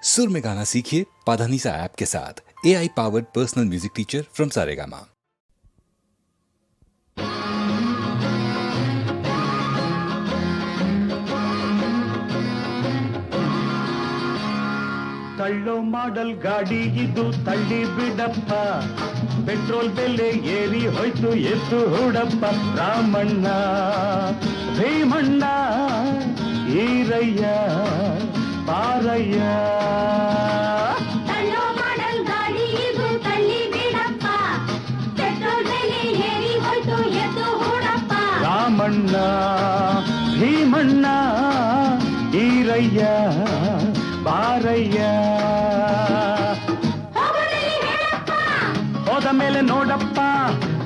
सुर में गाना सीखिए पाधानीसा ऐप के साथ। AI powered personal music teacher from Saregama. ತಳ್ಳೋ ಮಾಡಲ್ ಗಾಡಿ ಇದು ತಳ್ಳಿ ಬಿಡಪ್ಪ, ಪೆಟ್ರೋಲ್ ಬೆಲೆ ಏರಿ ಹೋಯ್ತು ಎದ್ದು ಹುಡಪ್ಪ. ರಾಮಣ್ಣ ಭೀಮಣ್ಣ ಈರಯ್ಯ ಪಾರಯ್ಯ. ತಳ್ಳೋ ಮಾಡಲ್ ಗಾಡಿ ಇದು ತಳ್ಳಿ ಬಿಡಪ್ಪ, ಪೆಟ್ರೋಲ್ ಬೆಲೆ ಏರಿ ಹೋಯ್ತು ಎದ್ದು ಹುಡಪ್ಪ. ರಾಮಣ್ಣ ಭೀಮಣ್ಣ ಈರಯ್ಯ ಬಾರಯ್ಯ. ಹೋದ ಮೇಲೆ ನೋಡಪ್ಪ,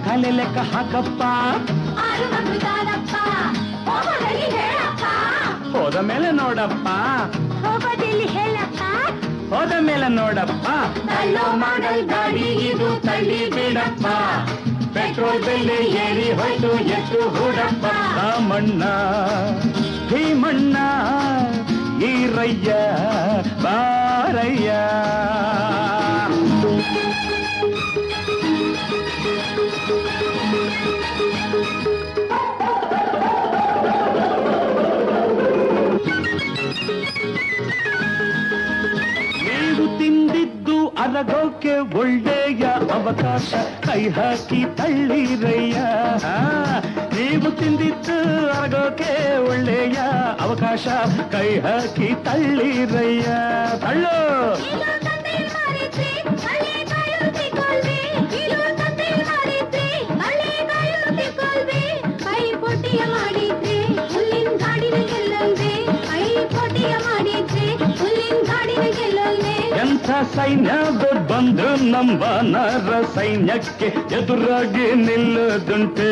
ತಲೆ ಲೆಕ್ಕ ಹಾಕಪ್ಪ. ಹೋದ ಮೇಲೆ ನೋಡಪ್ಪ, ಹೋದ ಮೇಲೆ ನೋಡಪ್ಪ. ತಳ್ಳೋ ಮಾಡಲ್ ಗಾಡಿ ಇದು ತಳ್ಳಿ ಬಿಡಪ್ಪ, ಪೆಟ್ರೋಲ್ ಬೆಲೆ ಏರಿ ಹೋಯ್ತು ಎದ್ದು ಹುಡಪ್ಪ. ರಾಮಣ್ಣ ಭೀಮಣ್ಣ ಈರಯ್ಯ ಬಾರಯ್ಯ. ನೀವು ತಿಂದಿದ್ದು ಅರಗೋಕೆ ಒಳ್ಳೆಯ ಅವಕಾಶ, ಕೈ ಹಾಕಿ ತಳ್ಳಿರಯ್ಯ. ನೀವು ತಿಂದಿದ್ದು ಅರಗೋಕೆ ಒಳ್ಳೆಯ ಅವಕಾಶ, ಕೈ ಹಾಕಿ ತಳ್ಳಿರಯ್ಯ. ತಳ್ಳು ಎಂಥ ಸೈನ್ಯದ ಬಂದು ನಮ್ಮ ನರ ಸೈನ್ಯಕ್ಕೆ ಎದುರಾಗಿ ನಿಲ್ಲೋದುಂಟೆ,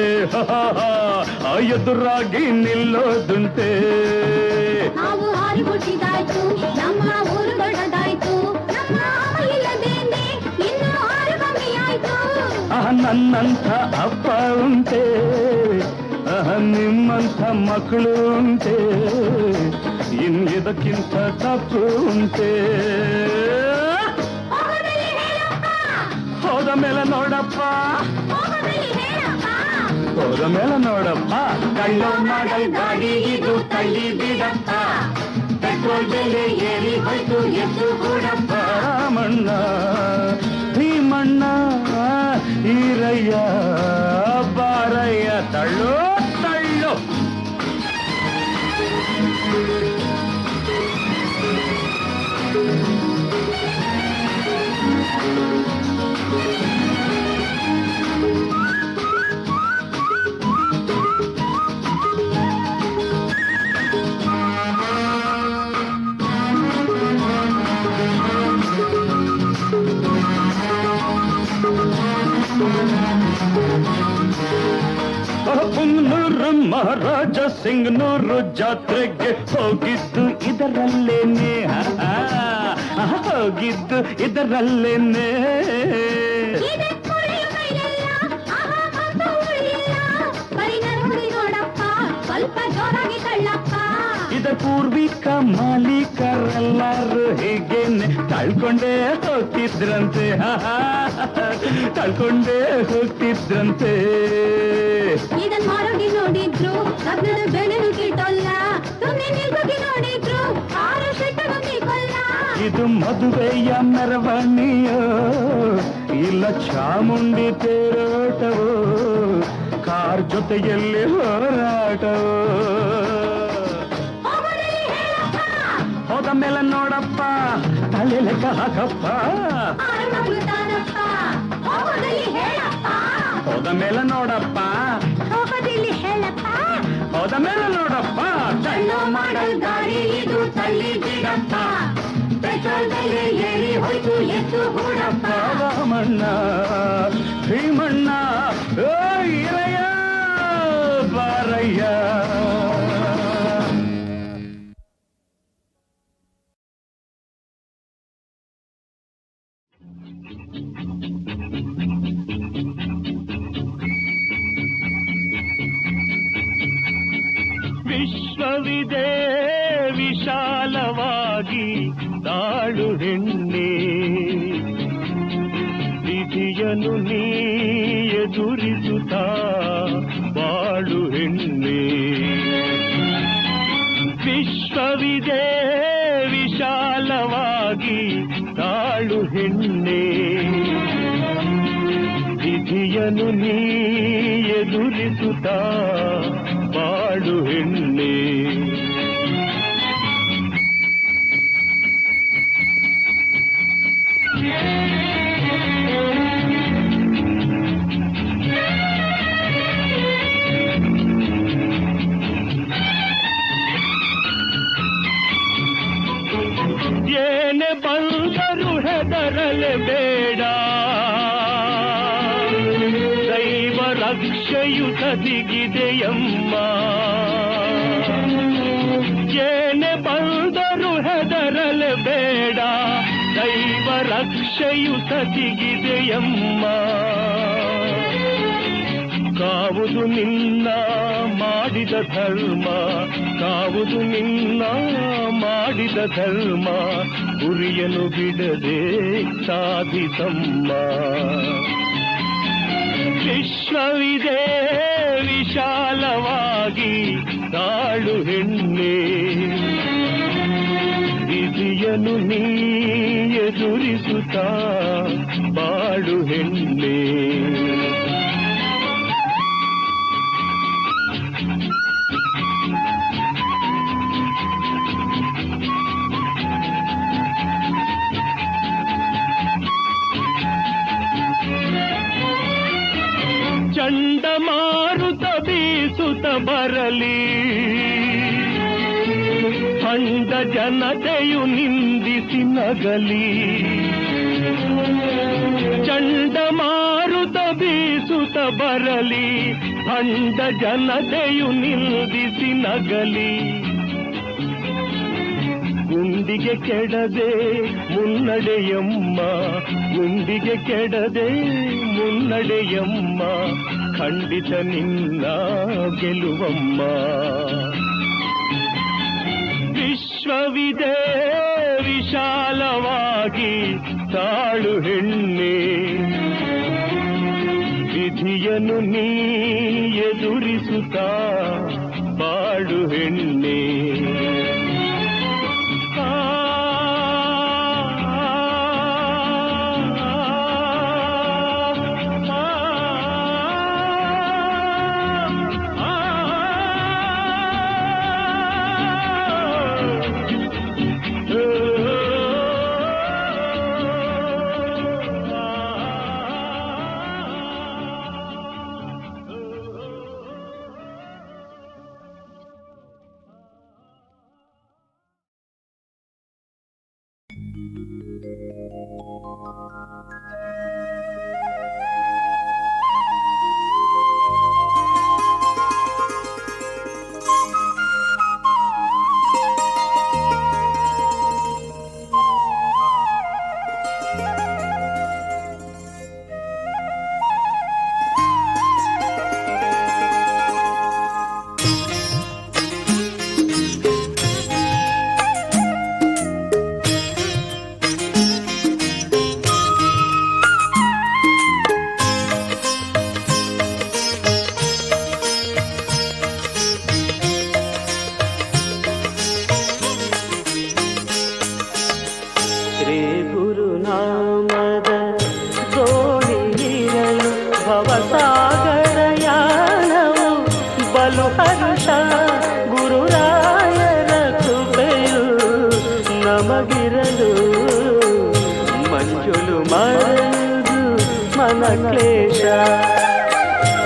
ಎದುರಾಗಿ ನಿಲ್ಲೋದುಂಟೆ. ನಾವು ಹಾರಿ ಹುಟ್ಟಿದಾಯ್ತು, ನಮ್ಮ ಊರು ದೊಡ್ಡದಾಯ್ತು, ನಮ್ಮ ಇಲ್ಲದೇನೆ ಇನ್ನು ಆರು ಕಮ್ಮಿ ಆಯ್ತು. ನನ್ನಂಥ ಅಪ್ಪ ಉಂಟೆ, ನಿಮ್ಮಂಥ ಮಕ್ಕಳು ಉಂಟೆ, ಇನ್ನಿದಕ್ಕಿಂತ ತಪ್ಪು ಉಂಟೆ. ಹೋದ ಮೇಲೆ ನೋಡಪ್ಪ, ಹೋದ ಮೇಲೆ ನೋಡಪ್ಪ. ಕಳ್ಳೋ ಮಾಡಲ್ ಗಾಡಿ ಇದು ತಳ್ಳಿ ಬಿಡಪ್ಪ, ಪೆಟ್ರೋಲ್ ಬೆಲೆ ಏರಿ ಹೋಯ್ತು ಎದ್ದು ಹುಡಪ್ಪ. ರಾಮಣ್ಣ ಭೀಮಣ್ಣ ಈರಯ್ಯ ಬಾರಯ್ಯ. ತಳ್ಳು ತಳ್ಳು ಪುಂಗ್ನೂರು ಮಹಾರಾಜ ಸಿಂಗ್ನೂರು ಜಾತ್ರೆಗೆ ಹೋಗಿದ್ದು ಇದರಲ್ಲೇನೆ, ಹೋಗಿದ್ದು ಇದರಲ್ಲೇನೆ. ಇದ ಪೂರ್ವಿಕ ಮಾಲೀಕರೆಲ್ಲರೂ ಹೀಗೇನೆ ಕಳ್ಕೊಂಡೇ ಹೋಗ್ತಿದ್ರಂತೆ, ಕಳ್ಕೊಂಡೇ ಹೋಗ್ತಿದ್ರಂತೆ. ಇದನ್ ಮಾರೋಗಿ ನೋಡಿದ್ರು, ರತ್ನದ ಬೆಳೆನು ಕಿಟ್ಟಲ್ಲ, ಸುಮ್ಮನೆ ನಿಲ್ಗೋಗಿ ನೋಡಿದ್ರು, ಆರು ಶೆಟ್ಟನು ಮಿಕೊಲ್ಲ. ಇದು ಮದುವೆಯ ಮೆರವಣಿಯೋ ಇಲ್ಲ ಚಾಮುಂಡಿ ತೇರೋಟವೋ, ಕಾರ್ ಜೊತೆಯಲ್ಲಿ ಹೋರಾಟವೋ. ಹೋದ ಮೇಲೆ ನೋಡಪ್ಪ, ತಲೆ ಲೆಕ್ಕ ಹಾಕಪ್ಪ. ಹೋದ ಮೇಲೆ ನೋಡಪ್ಪ, ಹೋದ ಮೇಲೆ ನೋಡಪ್ಪ. ತಳ್ಳೋ ಮಾಡಲ್ ಗಾಡಿ ಇದು ತಳ್ಳಿ ಬಿಡಪ್ಪ, ಪೆಟ್ರೋಲ್ ಬೆಲೆ ಏರಿ ಹೋಯ್ತು ಎದ್ದು ಹುಡಪ್ಪ. ರಾಮಣ್ಣ ಭೀಮಣ್ಣ ಈರಯ್ಯ ಬಾರಯ್ಯ. ವಿಶ್ವವಿದೆ ವಿಶಾಲವಾಗಿ ತಾಳು ಹೆಣ್ಣೆ ವಿಧಿಯನು ನೀ ಎದುರಿಸುತ್ತಾ ಬಾಳು ಹೆಣ್ಣೆ ವಿಶ್ವವಿದೆ ವಿಶಾಲವಾಗಿ ತಾಳು ಹೆಣ್ಣೆ ವಿಧಿಯನು ನೀ ಎದುರಿಸುತ್ತಾ ಬಾಳು ಹೆಣ್ಣೆ ಏನೆ ಬಂದರು ಹೆದರಲೇಬೇಡ ದೈವ ರಕ್ಷೆಯು ಸದಿಗಿದೆಯಮ್ಮ ಏನೆ ಬಂದರು ಹೆದರಲೇಬೇಡ ದೈವ ರಕ್ಷೆಯು ಸದಿಗಿದೆಯಮ್ಮ ಕಾವುದು ನಿನ್ನ ಮಾಡಿದ ಧರ್ಮ ಕಾವುದು ನಿನ್ನ ಮಾಡಿದ ಧರ್ಮ ಗುರಿಯನ್ನು ಬಿಡದೆ ಸಾಧಿಸಮ್ಮ ವಿಶ್ವವಿದೆ ವಿಶಾಲವಾಗಿ ತಾಳು ಹೆಣ್ಣೆ ವಿಧಿಯನ್ನು ನೀ ಎದುರಿಸುತ್ತಾ ಬಾಳು ಹೆಣ್ಣೆ ಚಂಡಮಾರುತ ಬೀಸುತ್ತ ಬರಲಿ ಅಂಡ ಜನತೆಯು ನಿಂದಿಸಿ ನಗಲಿ ಚಂಡಮಾರುತ ಬೀಸುತ್ತ ಬರಲಿ ಅಂಡ ಜನತೆಯು ನಿಂದಿಸಿ ನಗಲಿ ಗುಂಡಿಗೆ ಕೆಡದೆ ಮುನ್ನಡೆಯಮ್ಮ ಗುಂಡಿಗೆ ಕೆಡದೆ ಮುನ್ನಡೆಯಮ್ಮ ಖಂಡಿತ ನಿನ್ನ ಗೆಲುವಮ್ಮ ವಿಶ್ವವಿದೆ ವಿಶಾಲವಾಗಿ ತಾಳು ಹೆಣ್ಣೆ ವಿಧಿಯನ್ನು ನೀ ಎದುರಿಸುತ್ತಾ ಬಾಳು ಹೆಣ್ಣೆ ಭವಸಾಗರಯಾನವು ಬಲು ಹರ್ಷ ಗುರುರಾಯರ ಕೃಪೆಯು ನಮಗಿರಲು ಮಂಜುಲು ಮರದು ಮನ ಕ್ಲೇಶ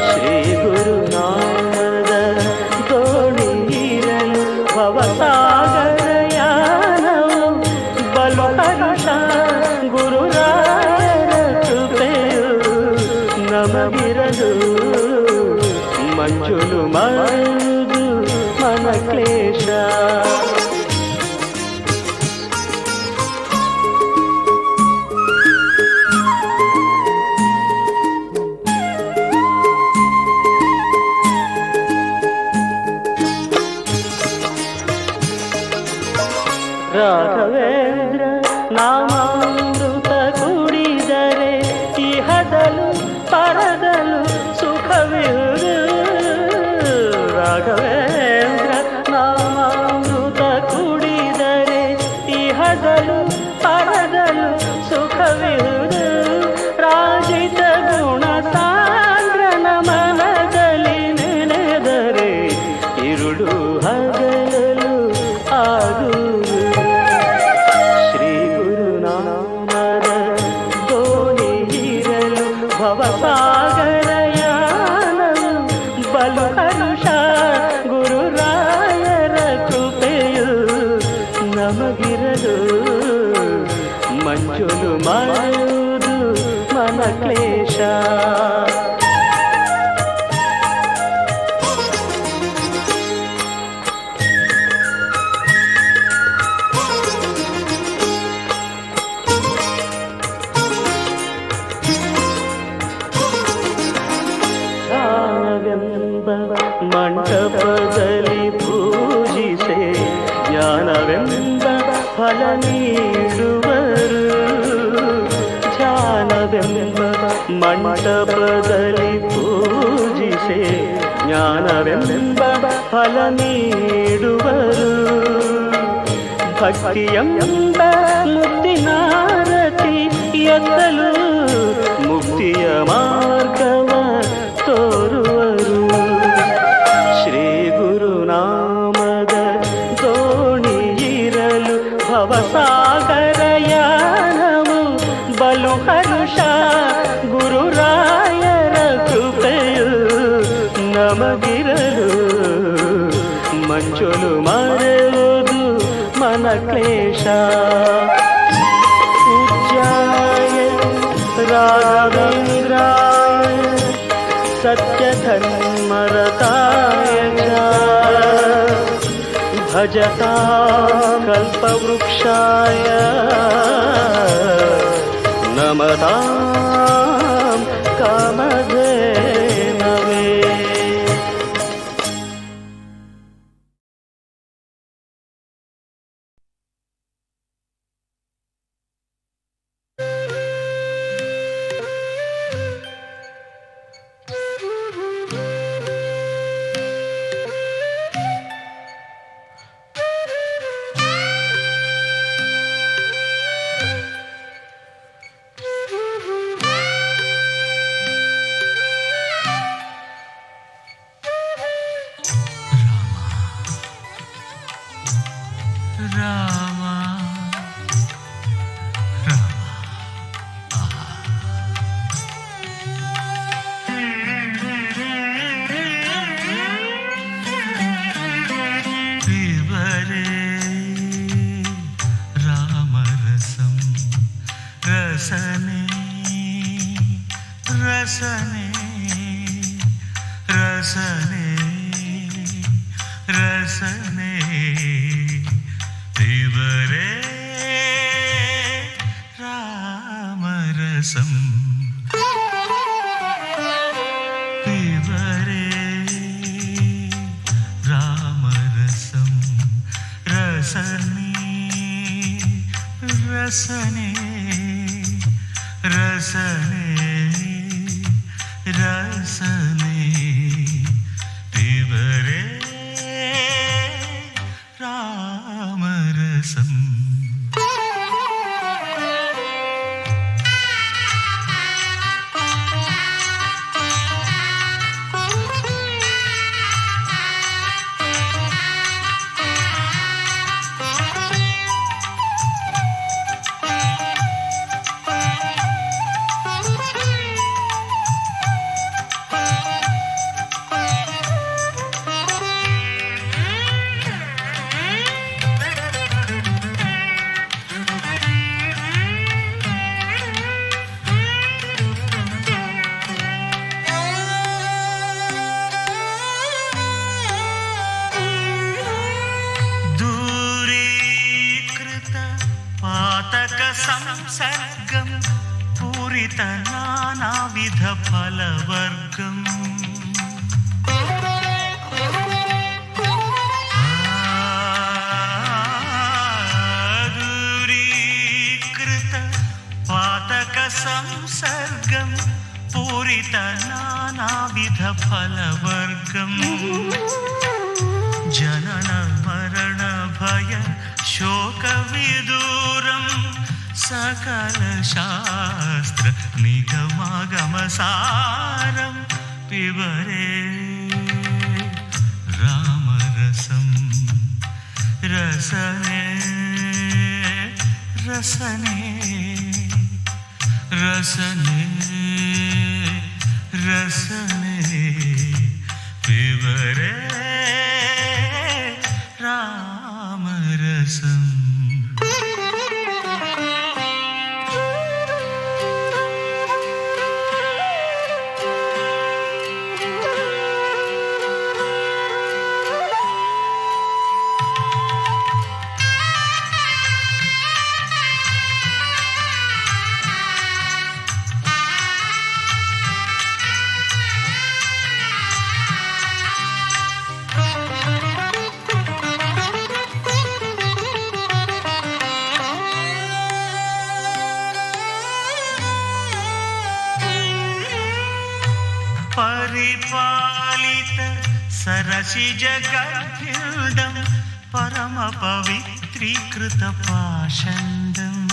ಶ್ರೀ ಗುರುನಾಮದ ದೋಣಿ ಇರಲು ಭವಸಾಗರಯಾನವು ಬಲು ಹರ್ಷ ಗುರುರಾಯರ ಕೃಪೆಯು ನಮಗಿರಲು ಮಂಜುಲು ಮರದು ಮನ ಕ್ಲೇಶ ರಾಘವೇಂದ್ರ ನಾಮಾಮೃತ ಕುಡಿದರೆ ಇಹದಲು ಪರದಲು ಸುಖವಿರುವುದು. ರಾಘವೇಂದ್ರ ನಾಮಾಮೃತ ಕುಡಿದರೆ ಇಹದಲು ಪರದಲು ಸುಖವಿರುವುದು. ರಾಜಿತ ಗುಣ ಸಾಂದ್ರನ ಮನದಲ್ಲಿ ನೆನೆದರೆ ಇರುಳು ಹಗಲಲು ಆಗುವುದು. ಶ್ರೀ ಗುರುನಾಮದ ದೋಣಿಯಿರಲು ಭವಸಾಗರಯಾನವು ಬಲು ಹರುಷ. ಗುರುರಾಯರ ಕೃಪೆಯು ನಮಗಿರಲು ಮಂಜುಲು ಮಾಡುವುದು ಮನ ಕ್ಲೇಶ. ಜ್ಞಾನವೆಂಬ ಮಂಟಪದಲ್ಲಿ ಪೂಜಿಸೆ ಜ್ಞಾನವೆಂಬ ಫಲ ನೀಡುವರು. ಧ್ಯಾನವೆಂಬ ಮಂಟಪದಲ್ಲಿ ಪೂಜಿಸೆ ಜ್ಞಾನವೆಂಬ ಫಲ ನೀಡುವರು. ಭಕ್ತಿಯೆಂಬ ಮುಕ್ತಿನಾರತಿ ಎತ್ತಲು ಮುಕ್ತಿಯ ಮಾರ್ಗವ ತೋರುವರು. ಶ್ರೀ ಗುರುನಾಮದ ದೋಣಿಯಿರಲು ಭವಸಾಗರಯಾನವು ಬಲು ಹರುಷ. ಗುರುರಾಯರ ಕೃಪೆಯು ನಮಗಿರಲು ಮಂಜುಲು ಮರೆಯುವುದು ಮನ ಕ್ಲೇಶ. ಪೂಜ್ಯಾಯ ರಾಘವೇಂದ್ರಾಯ ಸತ್ಯಧರ್ಮರತಾಯ ಚ ಭಜತಾಂ ಕಲ್ಪವೃಕ್ಷಾಯ ನಮತಾಂ ಕಾಮಧೇನವೇ. रसने रसने रसने रसने देवरे रामरसम देवरे रामरसम रसने रसने रसने रसने देवरे रामरसम संसर्गं पूरित नानाविध फलवर्गम् दूरीकृत पातक संसर्गं पूरित नानाविध फलवर्गं जनन मरण भय शोकविदूरं सकल शास्त्र निगमागम सारं पिबरे रामरसं रसने रसने रसने रसने पिबरे रामरसं परिपालित सरसिज गर्भ्यदं परम पवित्रीकृत पाषण्डम्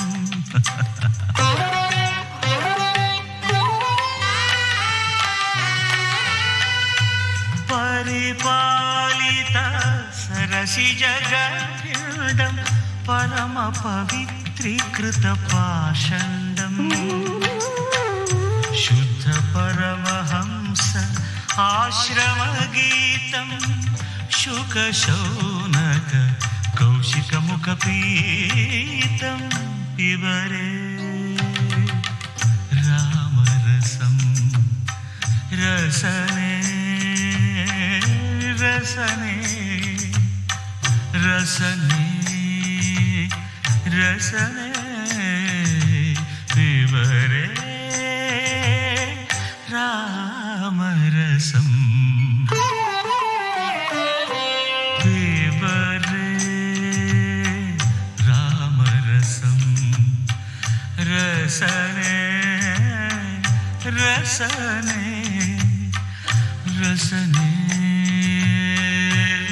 परिपालित सरसिज गर्भ्यदं परम पवित्रीकृत पाषण्डम् शुद्ध परमहंस आश्रमगीतं शुकशौनक कौशिकमुखपीतं पिबरे रामरसं रसने रसने रसने रसने पिबरे रामरसं पिबरे रामरसं रसने रसने रसने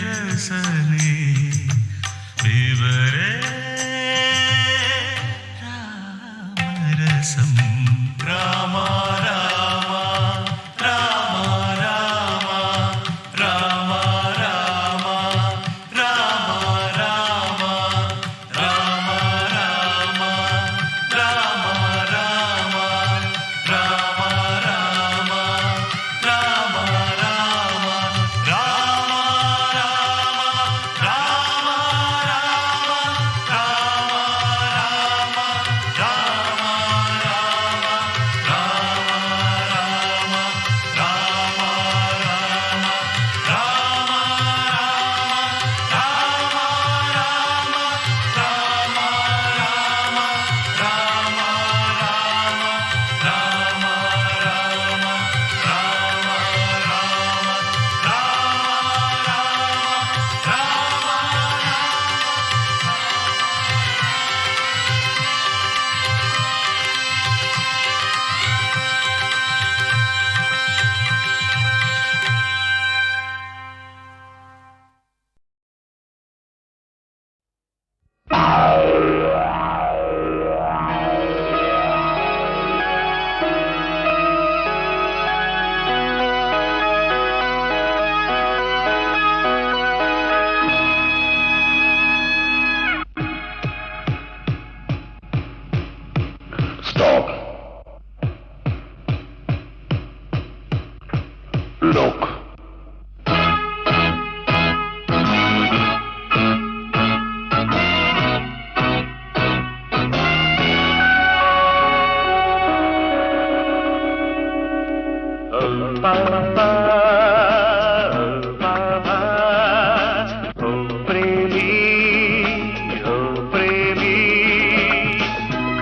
रसने पिबरे रामरसं राम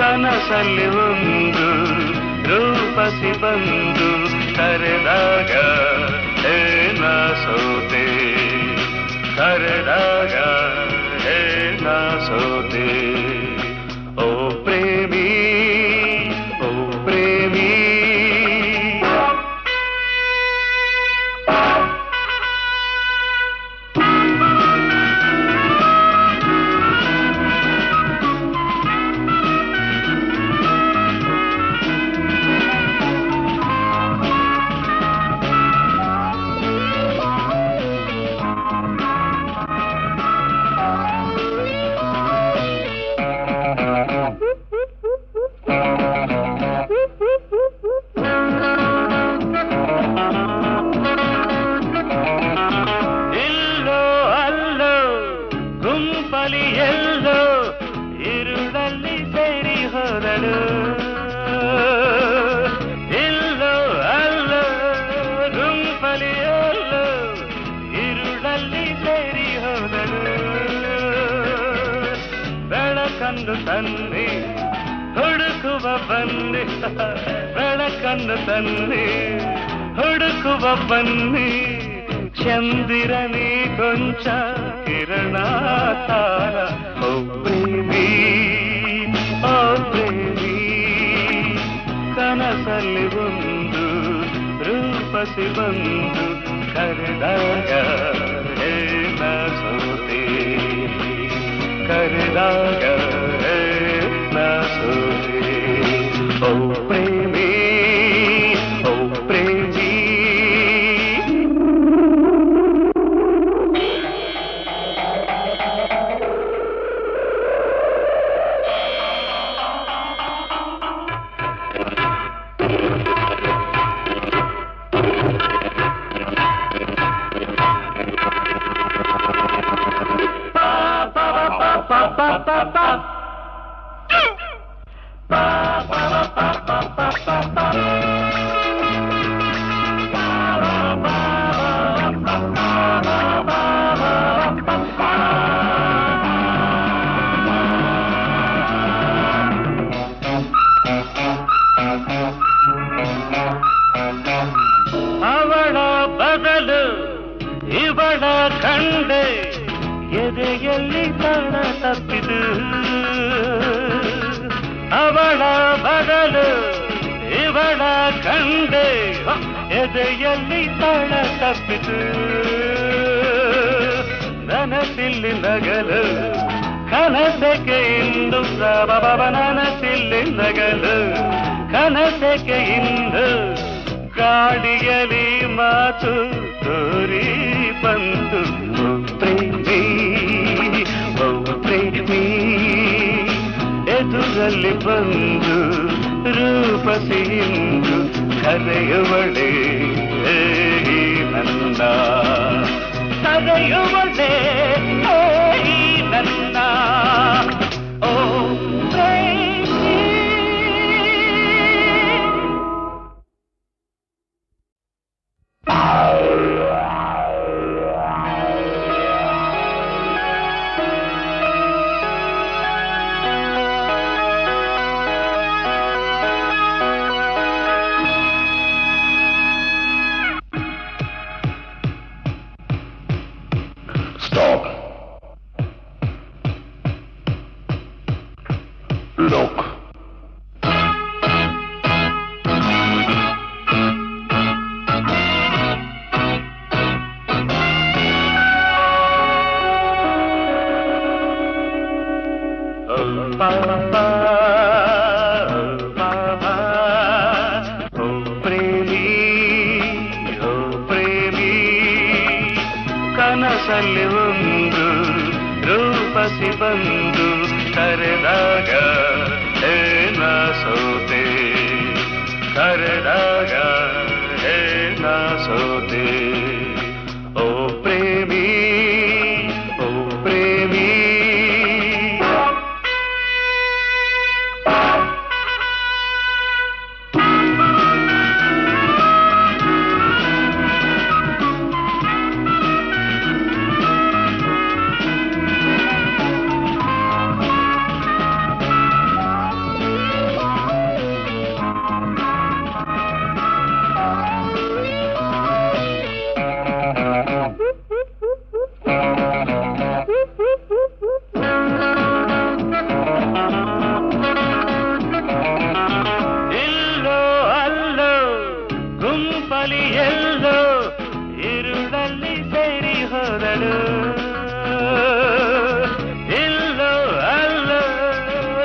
ಕನಸಲ್ಲಿ ಒಂದು ರೂಪಸಿ ಬಂದು ಕರೆದಾಗ ಏನ ಸೋತೆ, ಕರೆದಾಗ ಏನ ಸೋತೆ. ಓ ಪ್ರೇಮಿ ಹೋದಳು ಇಲ್ಲೋ ಅಲ್ಲೋ ಗುಂಪಲಿಯಲ್ಲೋ ഇരുಳಲ್ಲಿ ಸೇರಿ ಹೋದಳು ಬೆಳಕನ್ನು ತನ್ನಿ ಹುಡುಕುವ ಬನ್ನಿ ಬೆಳಕನ್ನು ತನ್ನಿ ಹುಡುಕುವ ಬನ್ನಿ ಚಂದಿರನಿ ಕೊಂಚ ಕಿರಣ ತಾರ ಓ ಪ್ರೇಮಿ ಓ ಪ್ರೇಮಿ ಕನಸಲ್ಲಿ ಒಂದು ರೂಪಸಿ ಬಂದು ಕರೆದಾಗ ಏನ ಸೋತೆ ಕರೆದಾಗ ಏನ ಸೋತೆ ಓ ಪ್ರೇಮಿ ಓ ಪ್ರೇಮಿ ಅವಳ ಬದಲು ಇವಳ ಕಂಡೆ ಎದೆಯಲ್ಲಿ ತಾಣ ತಪ್ಪಿದು ಅವಳ ಬದಲು ಇವಳ ಕಂಡೆ ಎದೆಯಲ್ಲಿ ತಾಣ ತಪ್ಪಿದು ನನಸಿಲ್ಲಿ ನಗಲು ಕನಸಕ್ಕೆ ಇಂದು ನನಸಿಲ್ಲಿ ನಗಲು ಕನಸಕ್ಕೆ ಇಂದು ಗಾಡಿಯಲ್ಲಿ ಮಾತು ತೋರಿ ಬಂತು ಪ್ರೇಮಿ ಓ ಪ್ರೇಮಿ ಎದುರಲ್ಲಿ ಬಂದು ರೂಪಸಿಂದು ಕರೆಯುವಳೆ ನನ್ನ ಕರೆಯುವಳೆ ನನ್ನ ಓ ಪ್ರೇಮಿ Stop. Look. ಕನಸಲ್ಲಿ ಒಂದು ರೂಪಸಿ ಬಂದು ಕರೆದಾಗ ಏನ ಸೋತೆ ಕರೆದಾಗ ಏನ ಸೋತೆ ಓ ಪ್ರೇಮಿ ಓ ಪ್ರೇಮಿ ಎಲ್ಲೋ ഇരുಳಲ್ಲಿ ಸೇರಿ ಹೋದಳು ಇಲ್ಲೋ ಅಲ್ಲೋ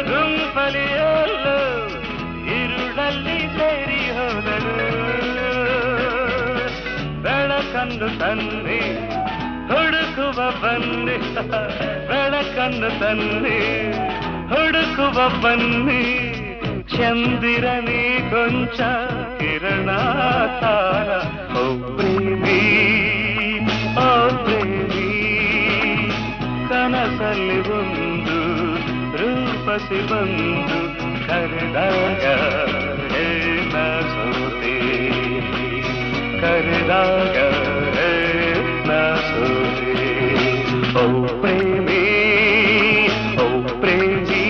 ಗುಂಪಲಿ ಎಲ್ಲೋ ഇരുಳಲ್ಲಿ ಸೇರಿ ಹೋದಳು ಬೆಳಕನ್ನು ತನ್ನಿ ಹುಡುಕುವ ಬನ್ನಿ ಬೆಳಕನ್ನು ತನ್ನಿ ಹುಡುಕುವ ಬನ್ನಿ ಚಂದಿರನಿ ಕೊಂಚ ಕಿರಣ ತಾರ ಓ ಪ್ರೇಮಿ ಓ ಪ್ರೇಮಿ ಕನಸಲ್ಲಿ ಒಂದು ರೂಪಸಿ ಬಂದು ಕರೆ ಸಾಗರ ನಾ ಸೋತೆ ಓ ಪ್ರೇಮಿ ಓ ಪ್ರೇಮಿ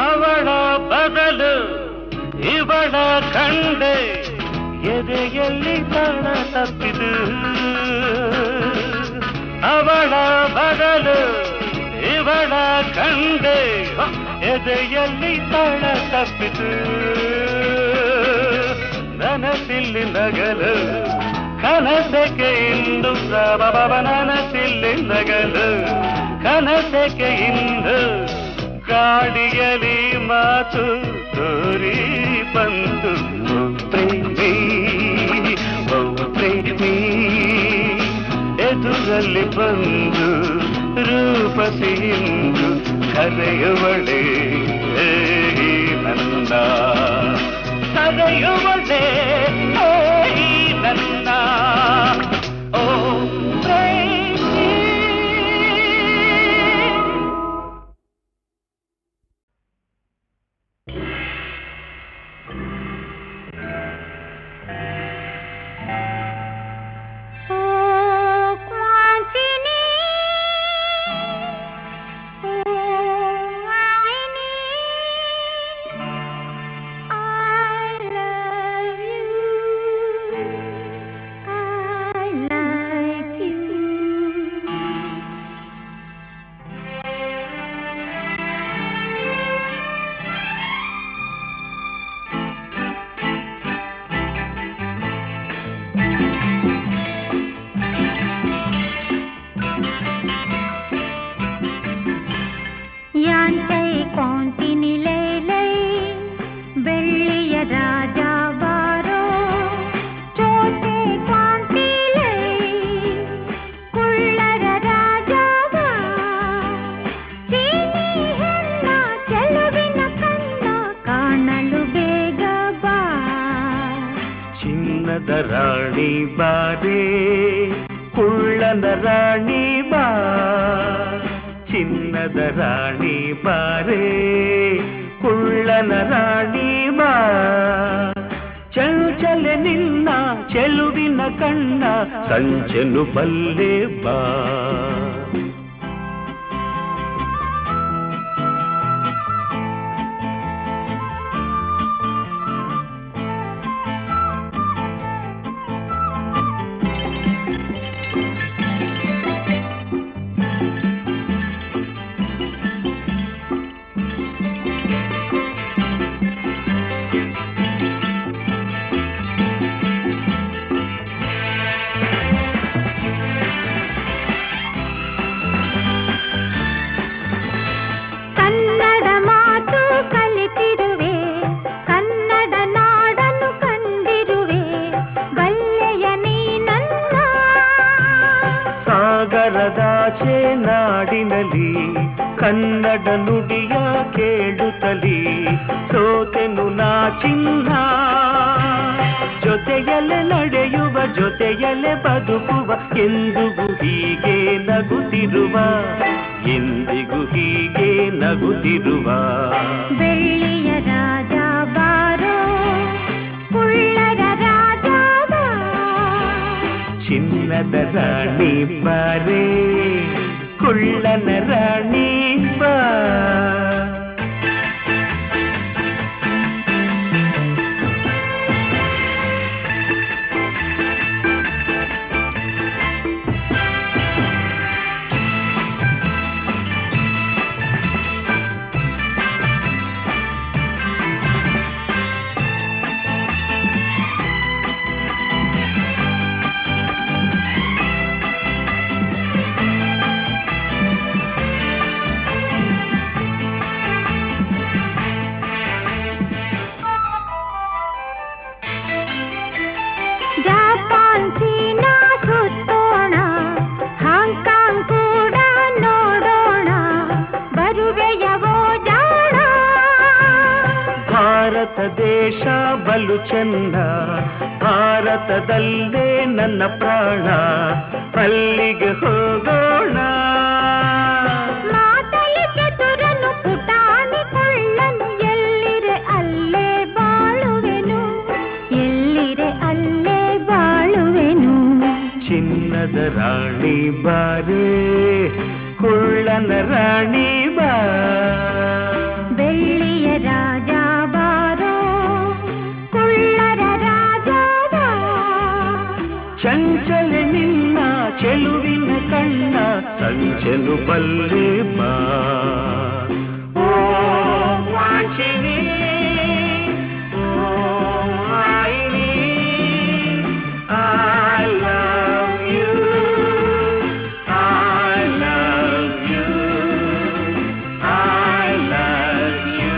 ಅವಳ ಬದಲು ಇವಳ ಕಂಡೆ ಎದೆಯಲ್ಲಿ ತಾಳ ತಪ್ಪಿದು ಅವಳ ಬದಲು ಇವಳ ಕಂಡೆ ಎದೆಯಲ್ಲಿ ತಾಳ ತಪ್ಪಿತು ನನಸಿಲ್ಲಿ ನಗಲು ಕನಸಕ್ಕೆ ಇಂದು ನನಸಿಲ್ಲಿ ನಗಲು ಕನಸಕ್ಕೆ ಇಂದು ಗಾಡಿಯಲ್ಲಿ ಮಾತು ತೋರಿ ಬಂತು ಪ್ರೇಮಿ ಓ ಪ್ರೇಮಿ ಎದುರಲ್ಲಿ ಬಂದು ರೂಪಸಿಂದು ಕರೆಯುವಳೆ ನನ್ನ ಕರೆಯುವಳೆ ನನ್ನ ಓ ಪ್ರೇಮಿ ರಾಣಿ ಬಾರೇ ಕುಳ್ಳನ ರಾಣಿ ಬಾ ಚಿನ್ನದ ರಾಣಿ ಬಾರೇ ಕುಳ್ಳನ ರಾಣಿ ಬಾ ಚಂಚಲ ನಿನ್ನ ಚೆಲುವಿನ ಕಣ್ಣ ಸಂಚನು ಬಲ್ಲೆ ಬಾ ಸಾಗರದಾಚೆ ನಾಡಿನಲ್ಲಿ ಕನ್ನಡ ನುಡಿಯ ಕೇಳುತ್ತಲಿ ಸೋತೆನು ನಾ ಚಿನ್ನ ಜೊತೆಯಲ್ಲೇ ನಡೆಯುವ ಜೊತೆಯಲ್ಲೇ ಬದುಕುವ ಎಂದಿಗೂ ಹೀಗೆ ನಗುತ್ತಿರುವ ಎಂದಿಗೂ ಹೀಗೆ ನಗುತ್ತಿರುವ ಬೆಳ್ಳಿಯ ರಾಜ ಬಾರೋ ಕುಳ್ಳರ ರಾಜ ಬಾ ಚಿನ್ನದ ರಾಣಿ ಬಾರೇ ಕುಳ್ಳನ ರಾಣಿ ಬಾ ಭಾರತ ದೇಶ ಬಲು ಚೆನ್ನ, ಭಾರತದಲ್ಲೇ ನನ್ನ ಪ್ರಾಣ, ಅಲ್ಲಿಗೆ ಹೋಗೋಣ. ಮಾತಲಿ ಚತುರನು ಪುಟಾಣಿ ಕೊಳ್ಳನು, ಎಲ್ಲಿರೆ ಅಲ್ಲೇ ಬಾಳುವೆನು, ಎಲ್ಲಿರೆ ಅಲ್ಲೇ ಬಾಳುವೆನು. ಚಿನ್ನದ ರಾಣಿ ಬಾರೇ, ಕುಳ್ಳನ ರಾಣಿ ಬಾ, ಬೆಳ್ಳಿಯ ರಾಜ ಬಾರೋ, ಕುಳ್ಳರ ರಾಜ ಬಾ. ಚಂಚಲ ನಿನ್ನ ಚೆಲುವಿನ ಕಣ್ಣ, ಸಂಚಲು ಬಲ್ಲೆ ಬಾ. ಓ ವಾಂಚಿನಿ, ಓ ವಾಯಿನಿ, I love you, I love you, I love you.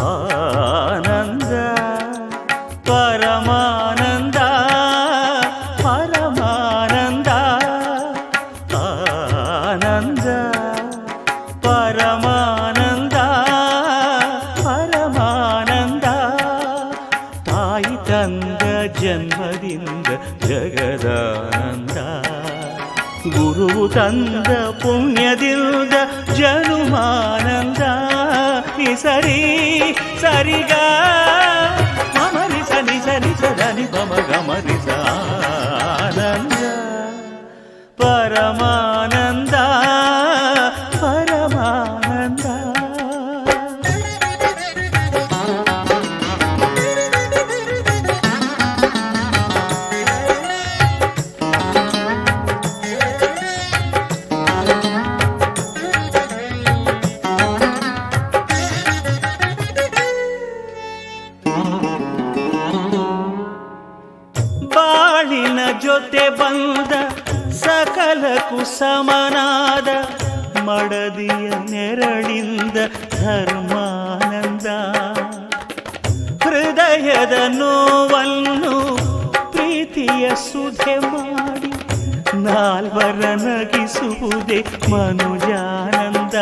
ಆನಂದ ಪರಮಾನಂದ, ಪರಮಾನಂದ, ಆನಂದ ಪರಮಾನಂದ, ಪರಮಾನಂದ. ತಾಯಿ ತಂದ ಜನ್ಮದಿಂದ ಜಗದಾನಂದ, ಗುರು ತಂದ ಪುಣ್ಯದಿಂದ ಜನುಮಾನಂದ. ಸರಿ ಸರಿಗ ಮಮರಿಸ ನಿಸರಿಸ ಧನಿ ಪಮ ಗಮರಿಸ. ಆನಂದ ಪರಮಾನಂದ, ಪರಮಾನಂದ. ಬಾಳಿನ ಜೊತೆ ಬಂದ ಸಕಲಕ್ಕೂ ಸಮನಾದ, ಮಡದಿಯ ನೆರಳಿಂದ ಧರ್ಮಾನಂದ. ಹೃದಯದ ನೋವನ್ನು ಪ್ರೀತಿಯ ಸುಧೆ ಮಾಡಿ, ನಾಲ್ವರ ನಗಿಸುವುದೇ ಮನುಜಾನಂದ.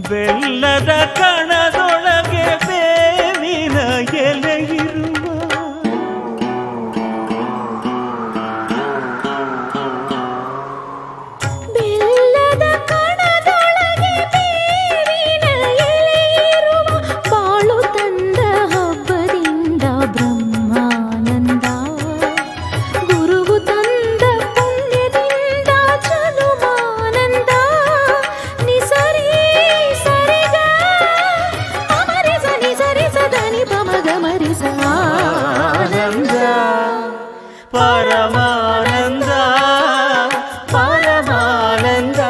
ಬೆಲ್ಲದ ಕಣದೊಳಗೆ ಬೇವಿನ ಎಲೆಯಿರುವ, ಬೆಲ್ಲದ ಕಣದೊಳಗೆ ಬೇವಿನ ಎಲೆಯಿರುವ, ಬಾಳು ತಂದ ಹಬ್ಬದಿಂದ ಬ್ರಹ್ಮಾನಂದ. ಗುರುವು ತಂದ ಪುಣ್ಯದಿಂದ ಜನುಮಾನಂದ. ನಿಸರಿ ಸರಿಗ ಅಮರಿಸ ನಿಸರಿಸ ಧನಿ ಪಮಗ ಮರಿಸ. ಆನಂದ ಪರಮಾನಂದ, ಪರಮಾನಂದ.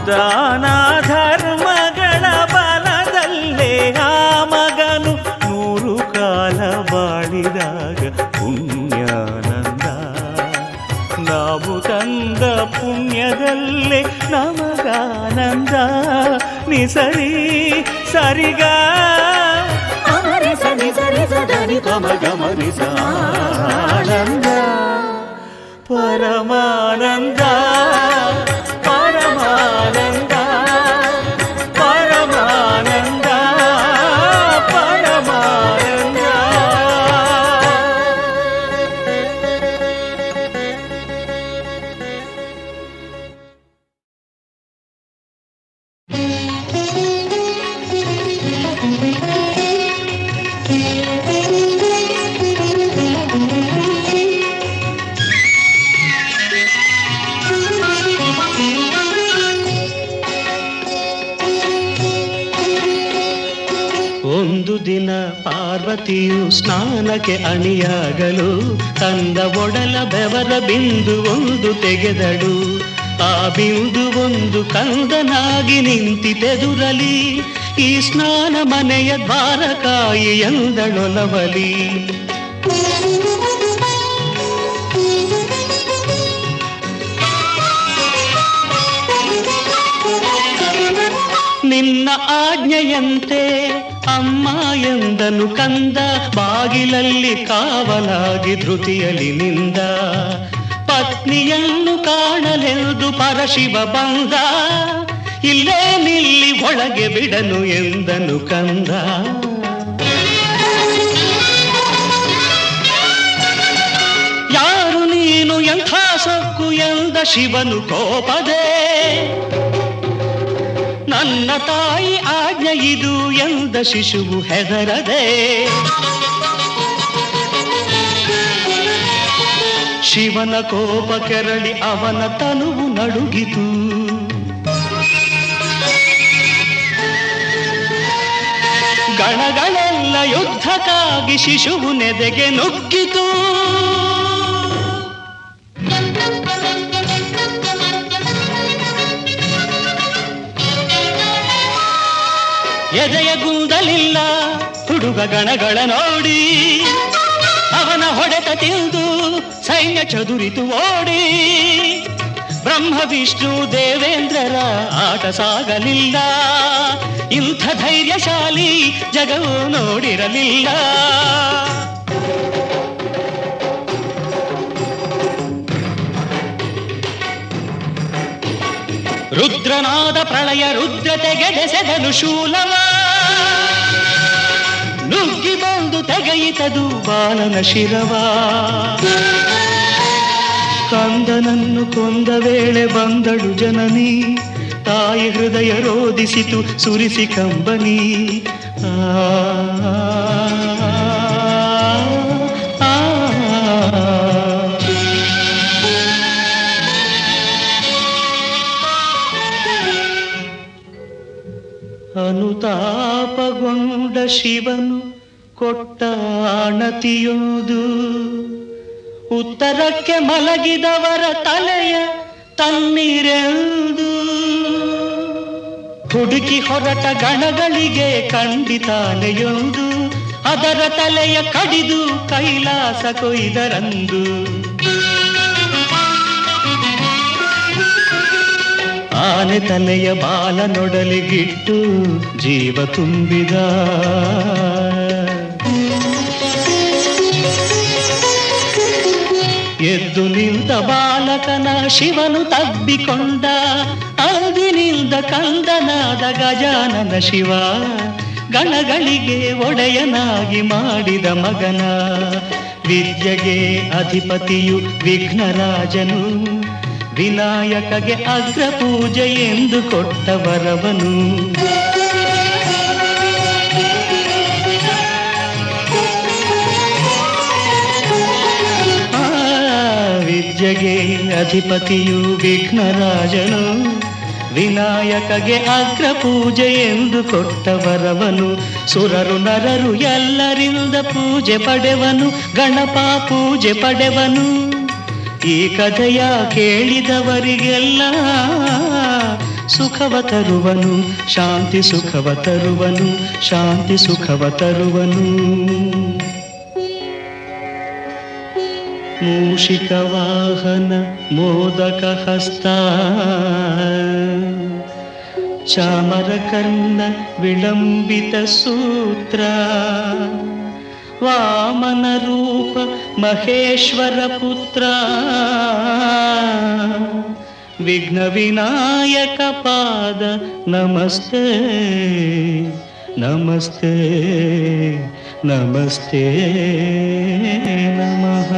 ದಾನ ಧರ್ಮಗಳ ಬಲದಲ್ಲೇ ಆ ಮಗನು 100 ಕಾಲ ಬಾಳಿದಾಗ ಪುಣ್ಯಾನಂದ. ನಾವು ತಂದ ಪುಣ್ಯದಲ್ಲೇ ನಮಗಾನಂದ ನಿಸರಿ ಸರಿಗ ಗಮನಿಸ ಆನಂದ ಪರಮಾನಂದ ಪರಮಾನಂದ ಪರಮಾನಂದ ಪರಮಾನಂದ. ಒಂದು ದಿನ ಪಾರ್ವತಿಯು ಸ್ನಾನಕ್ಕೆ ಅಣಿಯಾಗಲು ತಂದ ಒಡಲ ಬೆವರ ಬಿಂದು ಒಂದು ತೆಗೆದಳು. ಆ ಬಿಂದು ಒಂದು ಕಂದನಾಗಿ ನಿಂತಿತೆದುರಲಿ, ಈ ಸ್ನಾನ ಮನೆಯ ದ್ವಾರಕಾಯಿ ಎಂದಳೊಲವಲಿ. ನಿನ್ನ ಆಜ್ಞೆಯಂತೆ ಅಮ್ಮ ಎಂದನು ಕಂದ, ಬಾಗಿಲಲ್ಲಿ ಕಾವಲಾಗಿ ಧೃತಿಯಲಿ ನಿಂದ. ಪತ್ನಿಯನ್ನು ಕಾಣಲೆಂದು ಪರಶಿವ ಬಂದ, ಇಲ್ಲೇ ನಿಲ್ಲಿ ಒಳಗೆ ಬಿಡನು ಎಂದನು ಕಂದ. ಯಾರು ನೀನು ಎಂಥ ಸೊಕ್ಕು ಎಂದ ಶಿವನು ಕೋಪದೆ. ನನ್ನ ತಾಯಿ ಆಜ್ಞೆ ಇದು ಎಂದ ಶಿಶುವು ಹೆದರದೆ. ಶಿವನ ಕೋಪ ಕೆರಳಿ ಅವನ ತನುವು ನಡುಗಿತು. ಗಣಗಳೆಲ್ಲ ಯುದ್ಧಕ್ಕಾಗಿ ಶಿಶುವು ನೆದೆಗೆ ನುಗ್ಗಿತು. ಎದೆಯ ಗುಂದಲಿಲ್ಲ ಹುಡುಗ ಗಣಗಳ ನೋಡಿ, ಅವನ ಹೊಡೆತ ತಿಂದು ಸೈನ್ಯ ಚದುರಿತು ಓಡಿ. ಬ್ರಹ್ಮ ವಿಷ್ಣು ದೇವೇಂದ್ರರ ಆಟ ಸಾಗಲಿಲ್ಲ, ಇಂಥ ಧೈರ್ಯಶಾಲಿ ಜಗವು ನೋಡಿರಲಿಲ್ಲ. ರುದ್ರನಾದ ಪ್ರಳಯ ರುದ್ರ ತೆಗೆದೆಸೆದನು ಶೂಲವ, ನುಗ್ಗಿ ಬಂದು ತೆಗೆಯಿತದು ಬಾಲನ ಶಿರವ. ಕಂದನನ್ನು ಕೊಂದ ವೇಳೆ ಬಂದಳು ಜನನಿ, ತಾಯಿ ಹೃದಯ ರೋಧಿಸಿತು ಸುರಿಸಿ ಕಂಬನಿ. ಅನುತಾಪಗೊಂಡ ಶಿವನು ಕೊಟ್ಟ ಆಣತಿಯೋದು, ಉತ್ತರಕ್ಕೆ ಮಲಗಿದವರ ತಲೆಯ ತಣ್ಣೀರೆಂದು. ಹುಡುಕಿ ಹೊರಟ ಗಣಗಳಿಗೆ ಖಂಡಿತಾನೆಯೊಂದು, ಅದರ ತಲೆಯ ಕಡಿದು ಕೈಲಾಸ ಕೊಯ್ದರಂದು. ಆನೆ ತಲೆಯ ಬಾಲನೊಡಲಿಗಿಟ್ಟು ಜೀವ ತುಂಬಿದ. ಎದ್ದು ನಿಂತ ಬಾಲಕನ ಶಿವನು ತಬ್ಬಿಕೊಂಡ, ಅಂದಿನಿಂದ ಕಂದನಾದ ಗಜಾನನ ಶಿವ. ಗಣಗಳಿಗೆ ಒಡೆಯನಾಗಿ ಮಾಡಿದ ಮಗನ, ವಿದ್ಯೆಗೆ ಅಧಿಪತಿಯು ವಿಘ್ನರಾಜನು. ವಿನಾಯಕಗೆ ಅಗ್ರ ಪೂಜೆ ಎಂದು ಕೊಟ್ಟ ವರವನು. ವಿದ್ಯೆಗೆ ಅಧಿಪತಿಯು ವಿಘ್ನರಾಜನು, ವಿನಾಯಕಗೆ ಅಗ್ರ ಪೂಜೆ ಎಂದು ಕೊಟ್ಟ ವರವನು. ಸುರರು ನರರು ಎಲ್ಲರಿಂದ ಪೂಜೆ ಪಡೆವನು, ಗಣಪ ಪೂಜೆ ಪಡೆವನು. ಈ ಕಥೆಯ ಕೇಳಿದವರಿಗೆಲ್ಲ ಸುಖವ ತರುವನು, ಶಾಂತಿ ಸುಖವ ತರುವನು, ಶಾಂತಿ ಸುಖವ ತರುವನು. ಮೂಷಿಕವಾಹನ ಮೋದಕಹಸ್ತ ಚಾಮರಕರ್ಣ ವಿಳಂಬಿತ ಸೂತ್ರ ವಾಮನ ರೂಪ ಮಹೇಶ್ವರ ಪುತ್ರ ವಿಘ್ನ ವಿನಾಯಕ ಪಾದ ನಮಸ್ತೆ ನಮಸ್ತೆ ನಮಸ್ತೆ ನಮಃ.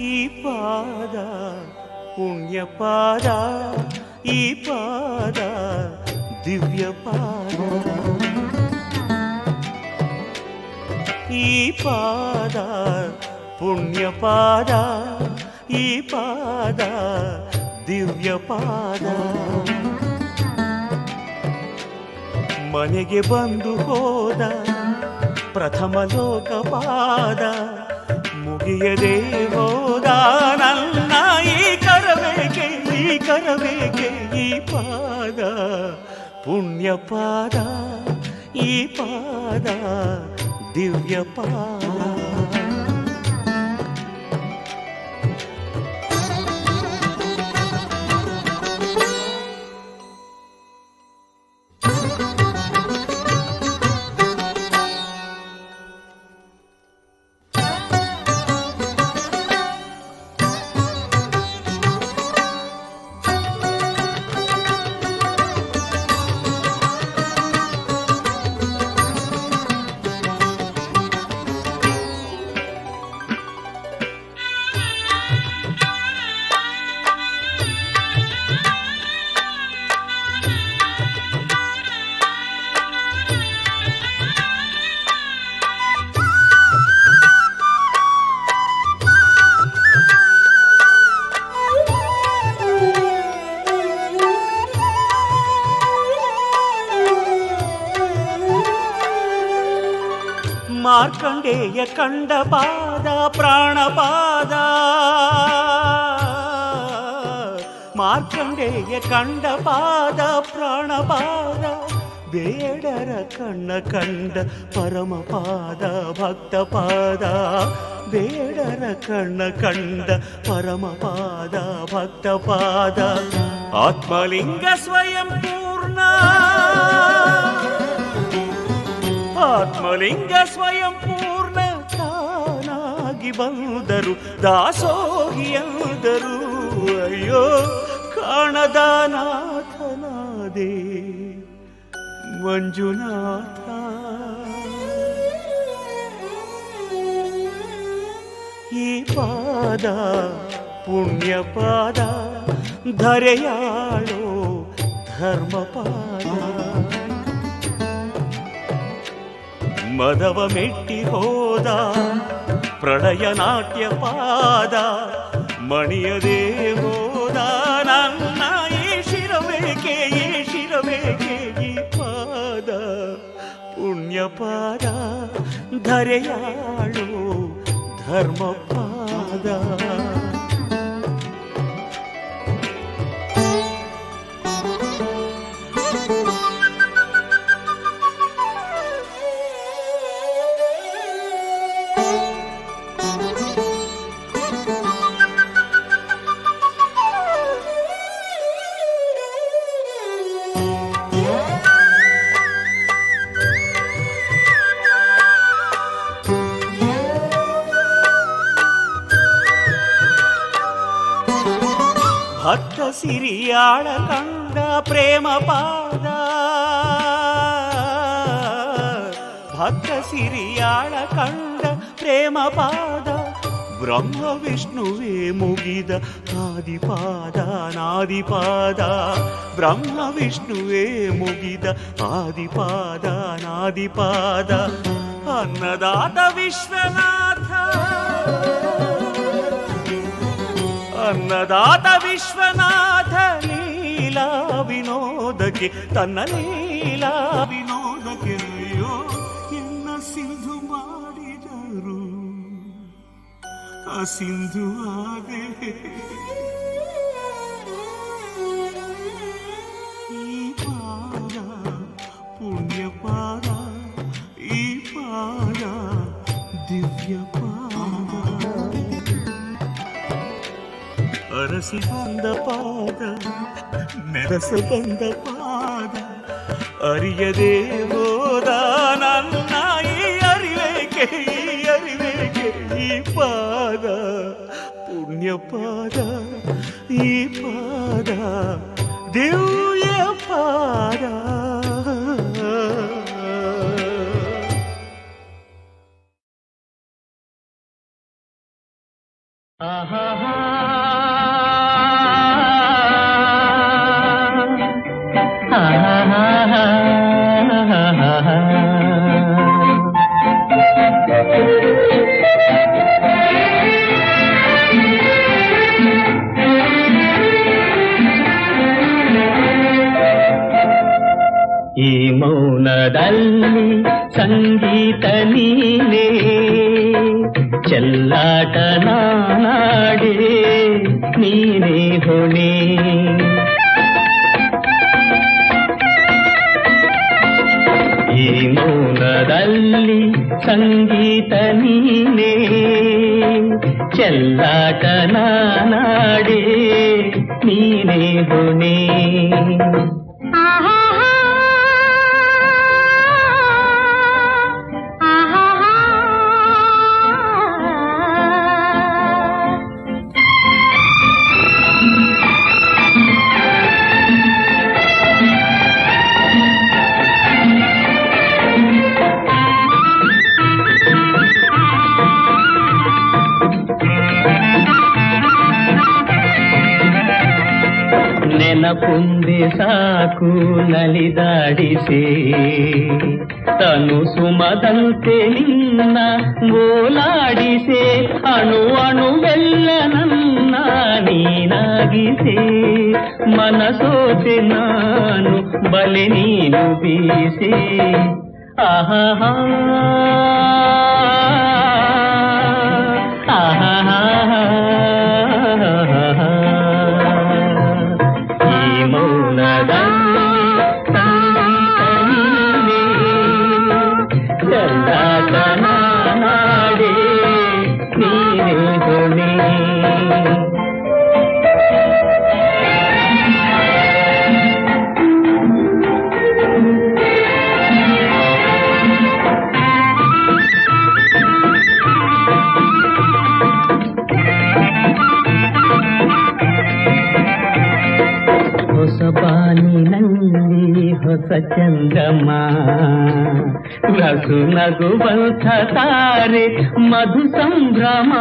ಈ ಪಾದ ಪುಣ್ಯ ಪಾದ, ಈ ಪಾದ ದಿವ್ಯ ಪಾದ, ಈ ಪಾದ ಪುಣ್ಯ ಪಾದ, ಈ ಪಾದ ದಿವ್ಯ ಪಾದ. ಮನೆಗೆ ಬಂದು ಹೋದ ಪ್ರಥಮ ಲೋಕಪಾದ, ಮುಗಿಯದೆ ಹೋದ ನನ್ನ ಈ ಕರಬೇಕೆ, ಈ ಕರಬೇಕೆ ಈ ಪಾದ ಪುಣ್ಯ ಪಾದ, ಈ ಪಾದ ದಿವ್ಯ ಪಾದ. ಮಾರ್ಕಂಡೇಯ ಕಂಡ ಪಾದ ಪ್ರಾಣಪಾದ, ಮಾರ್ಕಂಡೇಯ ಕಂಡ ಪಾದ ಪ್ರಾಣಪಾದ, ಬೇಡರ ಕಣ್ಣ ಕಂಡ ಪರಮಪಾದ ಭಕ್ತಪಾದ, ಬೇಡರ ಕಣ್ಣ ಕಂಡ ಪರಮಪಾದ ಭಕ್ತಪಾದ. ಆತ್ಮಲಿಂಗ ಸ್ವಯಂ ಪೂರ್ಣ, ಆತ್ಮಲಿಂಗ ಸ್ವಯಂ ಪೂರ್ಣ ತಾನಾಗಿ ಬಂದರು ದಾಸೋಹಿಯಾದರು. ಅಯ್ಯೋ ಕಾಣದ ನಾಥನಾದೆ ಮಂಜುನಾಥ. ಈ ಪಾದ ಪುಣ್ಯ ಪಾದ, ಧರೆಯಾಳೋ ಧರ್ಮಪಾದ. ಮದವ ಮೆಟ್ಟಿ ಹೋದ ಪ್ರಳಯ ನಾಟ್ಯ ಪಾದ, ಮಣಿಯದೆ ಹೋದ ನನ್ನ ಈ ಶಿರಬೇಕೆ, ಈ ಶಿರಬೇಕೆ ಈ ಪಾದ ಪುಣ್ಯ ಪಾದ, ಧರೆಯಾಳು ಧರ್ಮಪಾದ. ಭಕ್ತ ಸಿರಿಯಾಳ ಕಂಡ ಪ್ರೇಮ ಪಾದ, ಭಕ್ತ ಸಿರಿಯಾಳ ಕಂಡ ಪ್ರೇಮ ಪಾದ, ಬ್ರಹ್ಮ ವಿಷ್ಣುವೇ ಮುಗಿದ ಆದಿಪಾದ ನಾದಿಪಾದ, ಬ್ರಹ್ಮ ವಿಷ್ಣುವೇ ಮುಗಿದ ಆದಿಪಾದ ನಾದಿಪಾದ. ಅನ್ನದಾತ ವಿಶ್ವನಾಥ, ಅನ್ನದಾತ ವಿಶ್ವನಾಥ ನೀ ಲೀಲಾ ವಿನೋದಕ್ಕೆ ತನ್ನ ಲೀಲಾ ವಿನೋದಕ್ಕೆ ಅಯ್ಯೋ ಎಲ್ಲ ಸಿಂಧು ಮಾಡಿದರು ಆ ಸಿಂಧು ಆದೆ ಈ ಪಾದ ಪುಣ್ಯ ಪಾದ ಈ ಪಾದ ದಿವ್ಯ ಪಾದ ಅರಸಿ ಬಂದ ಪಾದ ನೆರಸ ಬಂದ ಪಾದ ಅರಿಯದೆ ಹೋದ ನನ್ನ ಈ ಅರಿವೇಕೆ ಈ ಪಾದ ಪುಣ್ಯ ಪಾದ ಈ ಪಾದ ದಿವ್ಯ ಪಾದ ಈ ಮೌನದಲ್ಲಿ ಸಂಗೀತ ನೀನೇ ಚೆಲ್ಲಾಟ ನಾನಾಡೆ ನೀನೇ ಹೊಣೆ ಈ ಮೌನದಲ್ಲಿ ಸಂಗೀತ ನೀನೇ ಚೆಲ್ಲಾಟ ನಾನಾಡೆ ನೀನೇ ಹೊಣೆ ನೆನಪುಂದೆ ಸಾಕು ನಲಿದಾಡಿಸೆ ತನು ಸುಮದಂತೆ ನಿನ್ನ ಓಲಾಡಿಸೆ ಅಣು ಅಣುವೆಲ್ಲ ನನ್ನ ನೀನಾಗಿಸೆ ಮನಸೋತೆ ನಾನು ಬಲೆ ನೀನು ಬೀಸೆ ಆಹಾ ಹೊಸ ಚಂದ್ರಮ ನಗು ನಗುವಂಥ ತಾರೆ ಮಧು ಸಂಭ್ರಮ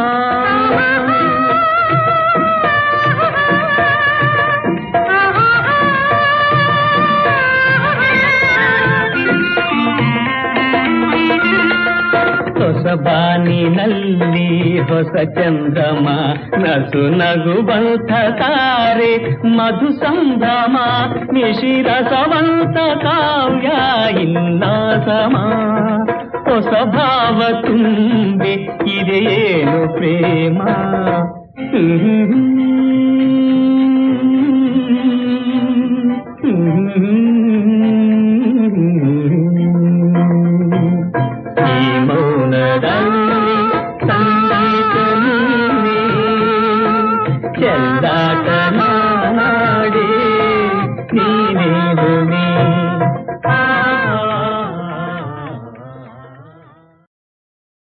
ಹೊಸ ಬಾನಿನಲ್ಲಿ ಹೊಸ ಚಂದ್ರಮ ನಸು ನಗುವಂಥ ತಾರೆ ಮಧು ಸಂಭ್ರಮ ನಿಶಿರಸವಂತ ಕಾವ್ಯ ಇನ್ನಾಸಮ ಹೊಸ ಭಾವ ತುಂಬಿ ಇದೆಯೇನು ಪ್ರೇಮ